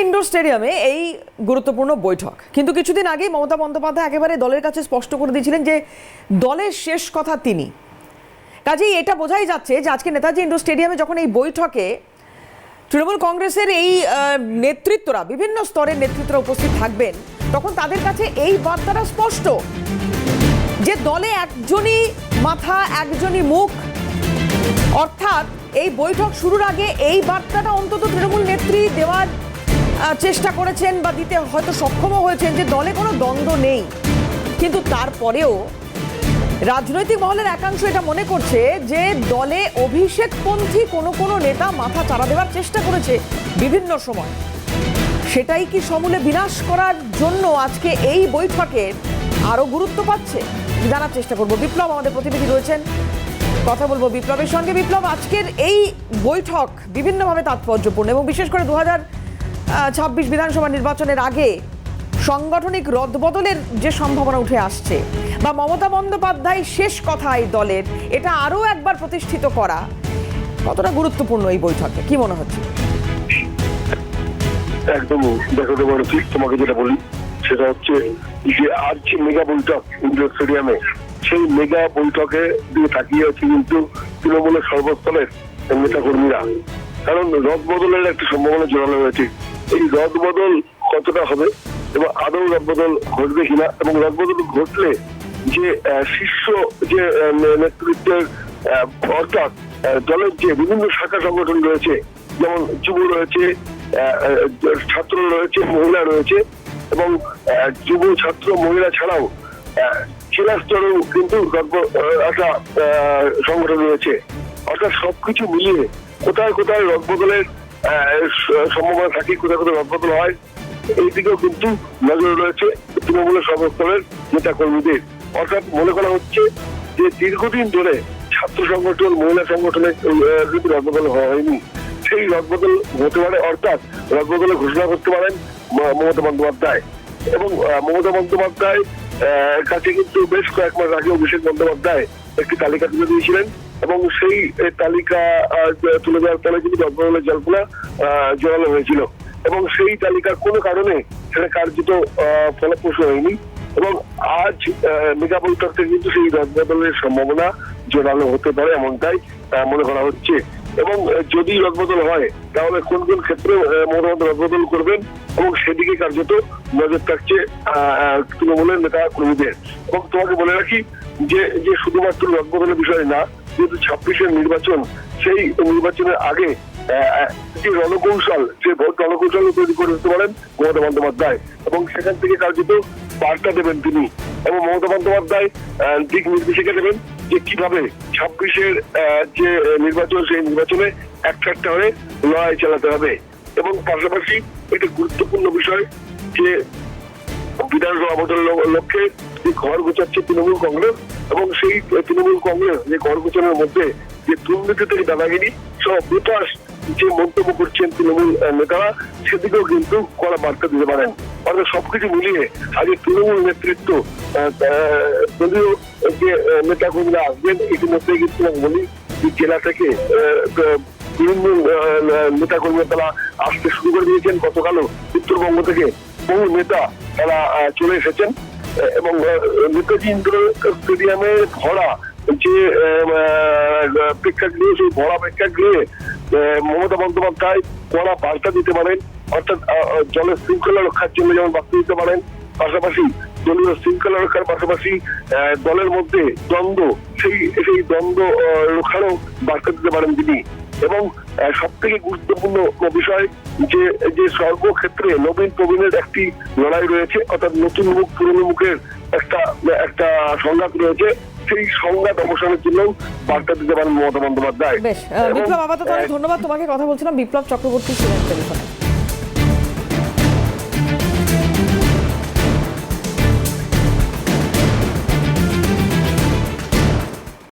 Indoor স্টেডিয়ামে এই গুরুত্বপূর্ণ বৈঠক, কিন্তু কিছুদিন আগে মমতা বন্দ্যোপাধ্যায় একেবারে দলের কাছে স্পষ্ট করে দিয়েছিলেন যে দলের শেষ কথা তিনি। কাজেই এটা বোঝাই যাচ্ছে যে আজকে নেতাজি ইনডোর স্টেডিয়ামে যখন এই বৈঠকে তৃণমূল কংগ্রেসের এই নেতৃত্বরা, বিভিন্ন স্তরের নেতৃত্বরা উপস্থিত থাকবেন, তখন তাদের কাছে এই বার্তাটা স্পষ্ট যে দলে একজনই মাথা, একজনই মুখ। অর্থাৎ এই বৈঠক শুরুর আগে এই বার্তাটা অন্তত তৃণমূল নেত্রী দেওয়ার চেষ্টা করেছেন বা দিতে হয়তো সক্ষমও হয়েছেন যে দলে কোনো দ্বন্দ্ব নেই। কিন্তু তারপরেও রাজনৈতিক মহলের একাংশ এটা মনে করছে যে দলে অভিষেকপন্থী কোনো নেতা মাথা চাড়া দেওয়ার চেষ্টা করেছে বিভিন্ন সময়। সেটাই কি সমূলে বিনাশ করার জন্য আজকে এই বৈঠকের আরো গুরুত্ব পাচ্ছে? জানার চেষ্টা করব। বিপ্লব আমাদের প্রতিনিধি রয়েছেন, কথা বলবো বিপ্লবের সঙ্গে। বিপ্লব, আজকের এই বৈঠক বিভিন্নভাবে তাৎপর্যপূর্ণ এবং বিশেষ করে 2026 বিধানসভা নির্বাচনের আগে সাংগঠনিক রদবদলের যে সম্ভাবনা উঠে আসছে বা মমতা বন্দ্যোপাধ্যায় শেষ কথা এই দলের, এটা আরো একবার প্রতিষ্ঠিত করা কতটা গুরুত্বপূর্ণ এই বৈঠকে, কি মনে হচ্ছে? একদম দেখো, তোমাকে যেটা বলি সেটা হচ্ছে যে আজ যে মেগা বৈঠক ইন্ডোর স্টেডিয়ামে, সেই মেগা বৈঠকে দিয়ে তাকিয়ে আছে কিন্তু তৃণমূলের সর্বস্তরের নেতা কর্মীরা। কারণ রদবদলের একটা সম্ভাবনা জোরালো হয়েছে। এই রদবদল কতটা হবে এবং আদৌ রদবদল ঘটবে কিনা, এবং রদবদল ঘটলে যে শীর্ষ যে নেতৃত্বের অর্থাৎ দলের যে বিভিন্ন শাখা সংগঠন রয়েছে, যেমন যুব রয়েছে, ছাত্র রয়েছে, মহিলা রয়েছে, এবং যুব ছাত্র মহিলা ছাড়াও জেলা স্তরেও কিন্তু একটা সংগঠন রয়েছে। অর্থাৎ সবকিছু মিলিয়ে কোথায় কোথায় রদবদলের সম্ভাবনা থাকে, কোথায় কোথায় রদবদল হয়, এই দিকেও কিন্তু নজর রয়েছে তৃণমূলের সর্বস্তরের নেতা কর্মীদের। অর্থাৎ মনে করা হচ্ছে যে দীর্ঘদিন ধরে ছাত্র সংগঠন, মহিলা সংগঠনে কিন্তু রদবদল হয়নি, সেই রদবদল হতে পারে। অর্থাৎ রদবদলের ঘোষণা করতে পারেন মমতা বন্দ্যোপাধ্যায়। এবং মমতা বন্দ্যোপাধ্যায় কাছে কিন্তু বেশ কয়েক মাস আগে অভিষেক বন্দ্যোপাধ্যায় একটি তালিকা তুলে দিয়েছিলেন, এবং সেই তালিকা তুলে দেওয়ার ফলে কিন্তু রদবদলের জল্পনা জোরালো হয়েছিল, এবং সেই তালিকার কোনো কারণে সেটা কার্যত ফলপ্রসূ হয়নি। এবং আজ মেগা বৈঠক থেকে কিন্তু সেই রদবদলের সম্ভাবনা জোরালো হতে পারে, এমনটাই মনে করা হচ্ছে। এবং যদি রদবদল হয় তাহলে কোন কোন ক্ষেত্রে মমতা রদবদল করবেন, এবং সেদিকে কার্যত নজর থাকছে তৃণমূলের নেতা কর্মীদের। এবং তোমাকে বলে রাখি যে শুধুমাত্র রদবদলের বিষয় না, যেহেতু 26-এর নির্বাচন, সেই নির্বাচনের আগে যে রণকৌশল, যে ভোট রণকৌশল তৈরি করে দিতে পারেন মমতা বন্দ্যোপাধ্যায়, এবং সেখান থেকে কার্যত বার্তা দেবেন তিনি। এবং মমতা বন্দ্যোপাধ্যায় দিক নির্দেশিকা দেবেন যে কিভাবে 26-এর যে নির্বাচন, সেই নির্বাচনে একটা হয়ে লড়াই চালাতে হবে। এবং পাশাপাশি একটা গুরুত্বপূর্ণ বিষয় যে বিধানসভা ভোটের লক্ষ্যে যে ঘর গোছাচ্ছে তৃণমূল কংগ্রেস, এবং সেই তৃণমূল কংগ্রেস যে ঘর গোছানোর মধ্যে যে দুর্নীতি থেকে দাদাগিরি সব বিকাশ যে মন্তব্য করছেন তৃণমূল নেতারা, সেদিকেও কিন্তু কড়া বার্তা দিতে পারেন। অর্থাৎ সবকিছু মিলিয়ে আগে তৃণমূল নেতৃত্ব, দলীয় যে নেতা কর্মীরা আসবেন, ইতিমধ্যে কিন্তু বলি জেলা থেকে বিভিন্ন নেতা কর্মীরা তারা আসতে শুরু করে দিয়েছেন। গতকালও উত্তরবঙ্গ থেকে বহু নেতা তারা চলে এসেছেন, এবং নেতাজি ইন্ডোর স্টেডিয়ামে ভরা যে প্রেক্ষাগৃহ, সেই ভরা প্রেক্ষাগৃহে মমতা বন্দ্যোপাধ্যায় কড়া বার্তা দিতে পারেন। অর্থাৎ দলের শৃঙ্খলা রক্ষার জন্য যেমন বার্তা দিতে পারেন, পাশাপাশি দলীয় শৃঙ্খলা রক্ষার পাশাপাশি দলের মধ্যে দ্বন্দ্ব, সেই দ্বন্দ্ব রক্ষারও বার্তা দিতে পারেন তিনি। এবং সব থেকে গুরুত্বপূর্ণ বিষয় যে সর্বক্ষেত্রে নবীন প্রবীণের একটি লড়াই রয়েছে, অর্থাৎ নতুন মুখ পুরনো মুখের একটা সংঘাত রয়েছে, সেই সংঘাত অবসানের জন্য বার্তা দিতে পারেন মমতা বন্দ্যোপাধ্যায়। বেশ, বিপ্লব আপাতত অনেক ধন্যবাদ তোমাকে। কথা বলছিলাম বিপ্লব চক্রবর্তী ছিলেন টেলিফোনে।